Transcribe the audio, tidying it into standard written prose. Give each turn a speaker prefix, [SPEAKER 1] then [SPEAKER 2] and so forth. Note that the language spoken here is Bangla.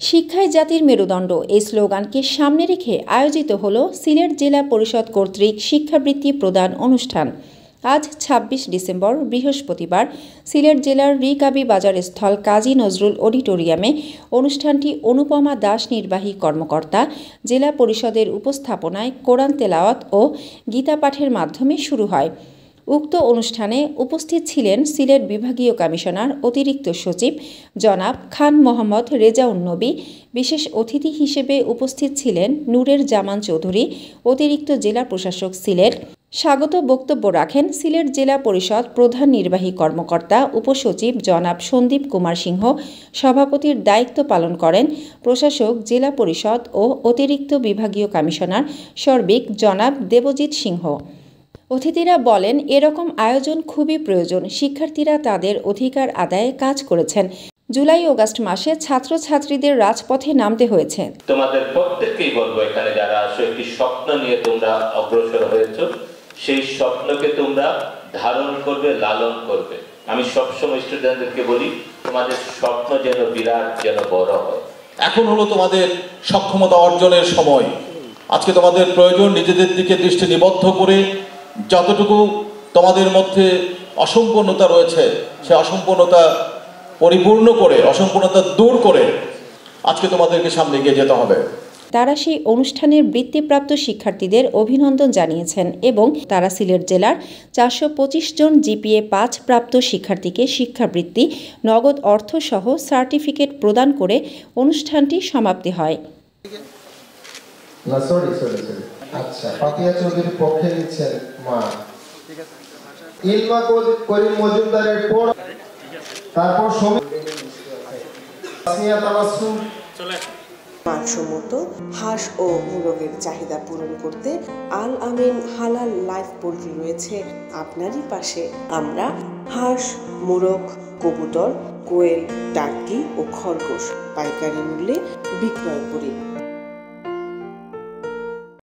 [SPEAKER 1] শিক্ষাই জাতির মেরুদণ্ড এই স্লোগানকে সামনে রেখে আয়োজিত হল সিলেট জেলা পরিষদ কর্তৃক শিক্ষাবৃত্তি প্রদান অনুষ্ঠান। আজ ২৬ ডিসেম্বর বৃহস্পতিবার সিলেট জেলার রিকাবি বাজার স্থল কাজী নজরুল অডিটোরিয়ামে অনুষ্ঠানটি অনুপমা দাস নির্বাহী কর্মকর্তা জেলা পরিষদের উপস্থাপনায় কোরআন তেলাওয়াত ও গীতা পাঠের মাধ্যমে শুরু হয়। উক্ত অনুষ্ঠানে উপস্থিত ছিলেন সিলেট বিভাগীয় কমিশনার অতিরিক্ত সচিব জনাব খান মোহাম্মদ রেজাউন নবী। বিশেষ অতিথি হিসেবে উপস্থিত ছিলেন নূরের জামান চৌধুরী, অতিরিক্ত জেলা প্রশাসক সিলেট। স্বাগত বক্তব্য রাখেন সিলেট জেলা পরিষদ প্রধান নির্বাহী কর্মকর্তা উপসচিব জনাব সন্দীপ কুমার সিংহ। সভাপতির দায়িত্ব পালন করেন প্রশাসক জেলা পরিষদ ও অতিরিক্ত বিভাগীয় কমিশনার সার্বিক জনাব দেবজিৎ সিংহ। অতিথিরা বলেন, এরকম আয়োজন খুবই প্রয়োজন। শিক্ষার্থীরা তাদের অধিকার আদায়ে কাজ করেছেন। জুলাই আগস্ট মাসে ছাত্রছাত্রীদের রাজপথে নামতে হয়েছে।
[SPEAKER 2] তোমাদের প্রত্যেককেই বলবো, এখানে যারা আসো একটি স্বপ্ন নিয়ে তোমরা অগ্রসর হয়েছো, সেই স্বপ্নকে তোমরা ধারণ করবে, লালন করবে। আমি সবসময় স্টুডেন্টদেরকে বলি, তোমাদের স্বপ্ন যেন বিরাট, যেন বড় হয়।
[SPEAKER 3] এখন হলো তোমাদের সক্ষমতা অর্জনের সময়। আজকে তোমাদের প্রয়োজন নিজেদের দিকে দৃষ্টি নিবদ্ধ করে যতটুকু তোমাদের মধ্যে অসম্পূর্ণতা রয়েছে সে অসম্পূর্ণতা পরিপূর্ণ করে, অসম্পূর্ণতা দূর করে আজকে তোমাদেরকে সামনে এগিয়ে যেতে হবে।
[SPEAKER 1] তারা সেই অনুষ্ঠানের বৃত্তিপ্রাপ্ত শিক্ষার্থীদের অভিনন্দন জানিয়েছেন এবং তারা সিলেট জেলার ৪২৫ জন জিপিএ ৫ প্রাপ্ত শিক্ষার্থীকে শিক্ষাবৃত্তি, নগদ অর্থসহ সার্টিফিকেট প্রদান করে অনুষ্ঠানটি সমাপ্তি হয়।
[SPEAKER 4] আচ্ছা, পাপিয়া চৌধুরীর পক্ষে নিচ্ছেন মা ইলমা করিম মজুমদারের পর, তারপর
[SPEAKER 5] মানসম্মত হাঁস ও মুরগের চাহিদা পূরণ করতে আল আমিন হালাল লাইফ পোল্ট্রি রয়েছে আপনারই পাশে। আমরা হাঁস, মুরগ, কবুতর, কোয়েল, টার্কি ও খরগোশ পাইকারি মূল্যে বিক্রয় করি।